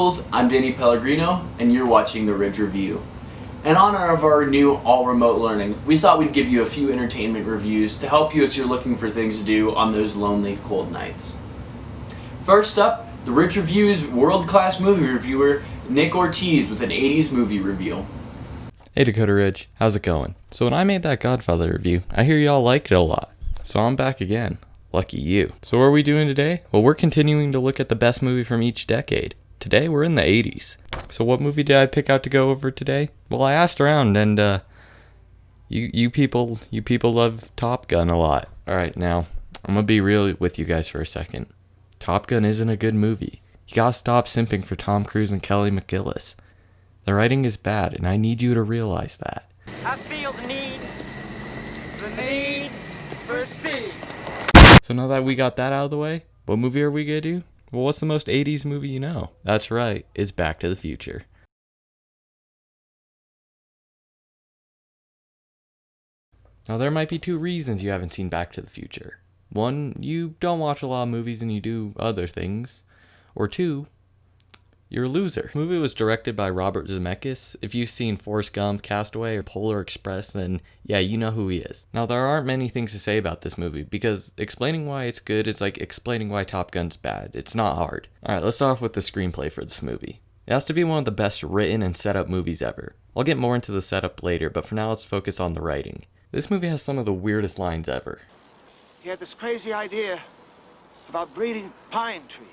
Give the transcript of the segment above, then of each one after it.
Eagles, I'm Danny Pellegrino, and you're watching The Ridge Review. In honor of our new all-remote learning, we thought we'd give you a few entertainment reviews to help you as you're looking for things to do on those lonely, cold nights. First up, The Ridge Review's world-class movie reviewer, Nick Ortiz, with an 80s movie review. Hey Dakota Ridge, how's it going? So when I made that Godfather review, I hear y'all liked it a lot. So I'm back again. Lucky you. So what are we doing today? Well, we're continuing to look at the best movie from each decade. Today we're in the 80s. So what movie did I pick out to go over today? Well, I asked around and you people love Top Gun a lot. Alright, now, I'm gonna be real with you guys for a second. Top Gun isn't a good movie. You gotta stop simping for Tom Cruise and Kelly McGillis. The writing is bad, and I need you to realize that. I feel the need for speed. So now that we got that out of the way, what movie are we gonna do? Well, what's the most 80s movie you know? That's right, it's Back to the Future. Now there might be two reasons you haven't seen Back to the Future. One, you don't watch a lot of movies and you do other things. Or two, you're a loser. The movie was directed by Robert Zemeckis. If you've seen Forrest Gump, Castaway, or Polar Express, then yeah, you know who he is. Now, there aren't many things to say about this movie, because explaining why it's good is like explaining why Top Gun's bad. It's not hard. Alright, let's start off with the screenplay for this movie. It has to be one of the best written and set up movies ever. I'll get more into the setup later, but for now let's focus on the writing. This movie has some of the weirdest lines ever. He had this crazy idea about breeding pine trees.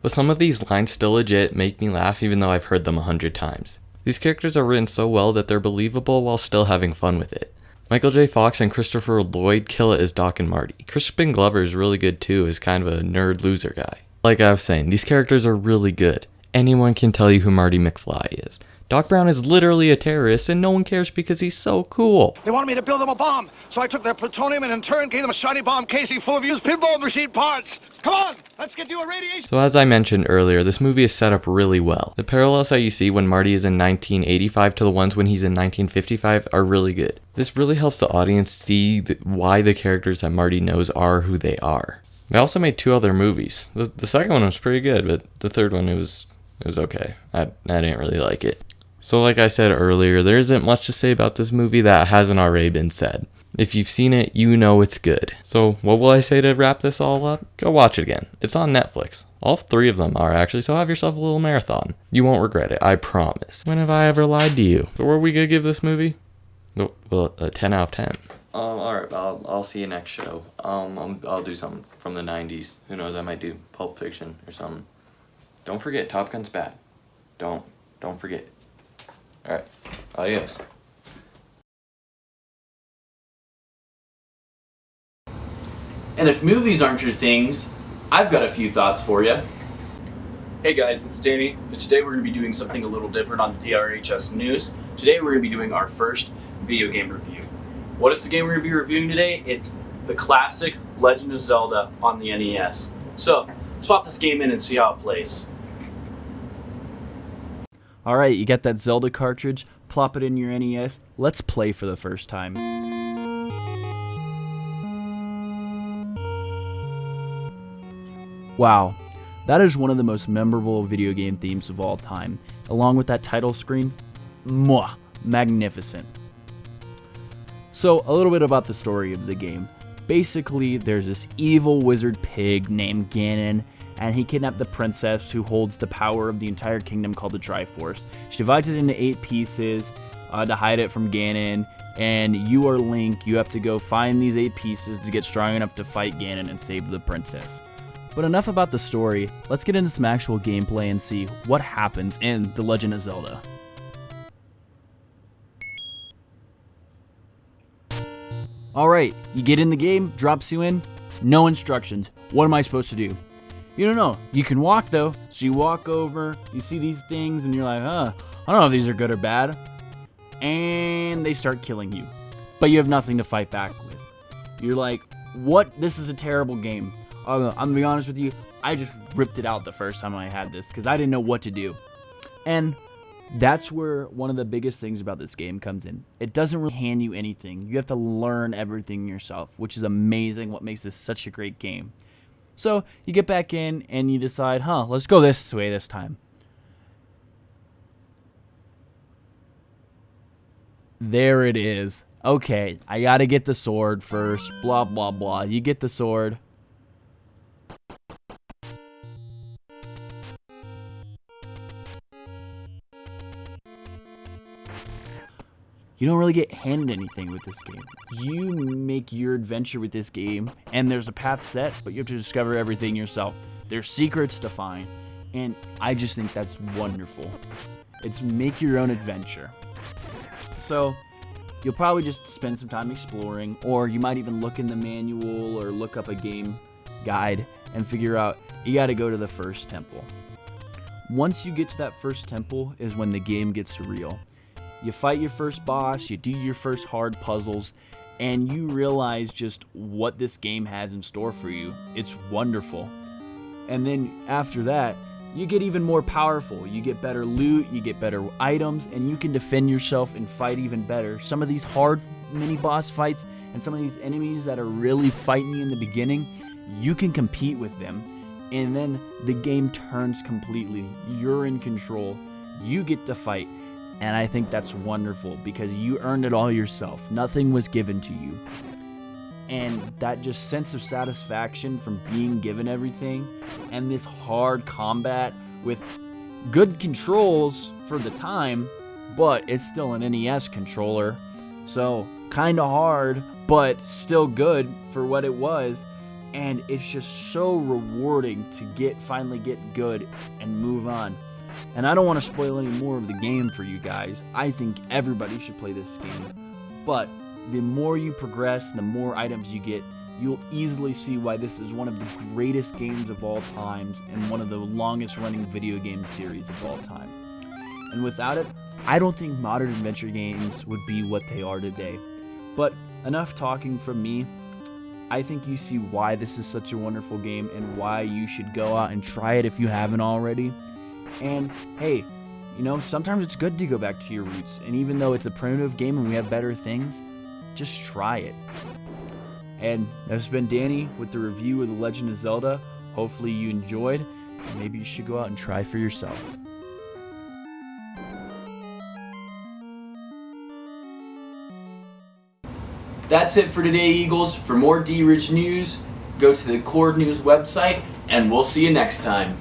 But some of these lines still legit make me laugh even though I've heard them 100 times. These characters are written so well that they're believable while still having fun with it. Michael J. Fox and Christopher Lloyd kill it as Doc and Marty. Crispin Glover is really good too as kind of a nerd loser guy. Like I was saying, these characters are really good. Anyone can tell you who Marty McFly is. Doc Brown is literally a terrorist and no one cares because he's so cool. They wanted me to build them a bomb, so I took their plutonium and in turn gave them a shiny bomb casing full of used pinball machine parts. Come on, let's get you a radiation. So as I mentioned earlier, this movie is set up really well. The parallels that you see when Marty is in 1985 to the ones when he's in 1955 are really good. This really helps the audience see why the characters that Marty knows are who they are. They also made 2 other movies. The second one was pretty good, but the third one, it was okay. I didn't really like it. So like I said earlier, there isn't much to say about this movie that hasn't already been said. If you've seen it, you know it's good. So what will I say to wrap this all up? Go watch it again. It's on Netflix. All 3 of them are actually, so have yourself a little marathon. You won't regret it, I promise. When have I ever lied to you? So what are we gonna give this movie? Well, a 10 out of 10. Alright, I'll see you next show. I'll do something from the 90s. Who knows, I might do Pulp Fiction or something. Don't forget, Top Gun's bad. Don't forget. Alright, adios. And if movies aren't your things, I've got a few thoughts for you. Hey guys, it's Danny, and today we're going to be doing something a little different on the DRHS News. Today we're going to be doing our first video game review. What is the game we're going to be reviewing today? It's the classic Legend of Zelda on the NES. So, let's pop this game in and see how it plays. Alright, you got that Zelda cartridge, plop it in your NES, let's play for the first time. Wow, that is one of the most memorable video game themes of all time, along with that title screen. Mwah, magnificent. So, a little bit about the story of the game. Basically, there's this evil wizard pig named Ganon, and he kidnapped the princess who holds the power of the entire kingdom called the Triforce. She divides it into 8 pieces to hide it from Ganon, and you are Link. You have to go find these 8 pieces to get strong enough to fight Ganon and save the princess. But enough about the story, let's get into some actual gameplay and see what happens in The Legend of Zelda. Alright, you get in the game, drops you in, no instructions. What am I supposed to do? You don't know. You can walk though. So you walk over, you see these things, and you're like, I don't know if these are good or bad. And they start killing you. But you have nothing to fight back with. You're like, what? This is a terrible game. I'm gonna be honest with you, I just ripped it out the first time I had this because I didn't know what to do. And that's where one of the biggest things about this game comes in. It doesn't really hand you anything. You have to learn everything yourself, which is amazing, what makes this such a great game. So you get back in and you decide, let's go this way this time. There it is. Okay, I gotta get the sword first. Blah, blah, blah. You get the sword. You don't really get handed anything with this game. You make your adventure with this game, and there's a path set, but you have to discover everything yourself. There's secrets to find, and I just think that's wonderful. It's make your own adventure. So, you'll probably just spend some time exploring, or you might even look in the manual or look up a game guide and figure out you gotta go to the first temple. Once you get to that first temple is when the game gets real. You fight your first boss, you do your first hard puzzles, and you realize just what this game has in store for you. It's wonderful. And then after that, you get even more powerful. You get better loot, you get better items, and you can defend yourself and fight even better. Some of these hard mini-boss fights and some of these enemies that are really fighting you in the beginning, you can compete with them. And then the game turns completely. You're in control. You get to fight. And I think that's wonderful because you earned it all yourself. Nothing was given to you. And that just sense of satisfaction from being given everything and this hard combat with good controls for the time, but it's still an NES controller. So kind of hard, but still good for what it was. And it's just so rewarding to finally get good and move on. And I don't want to spoil any more of the game for you guys. I think everybody should play this game. But the more you progress, the more items you get, you'll easily see why this is one of the greatest games of all times and one of the longest running video game series of all time. And without it, I don't think modern adventure games would be what they are today. But enough talking from me. I think you see why this is such a wonderful game and why you should go out and try it if you haven't already. And hey, sometimes it's good to go back to your roots. And even though it's a primitive game and we have better things, just try it. And that's been Danny with the review of The Legend of Zelda. Hopefully you enjoyed, and maybe you should go out and try for yourself. That's it for today, Eagles. For more D-Rich news, go to the Core News website, and we'll see you next time.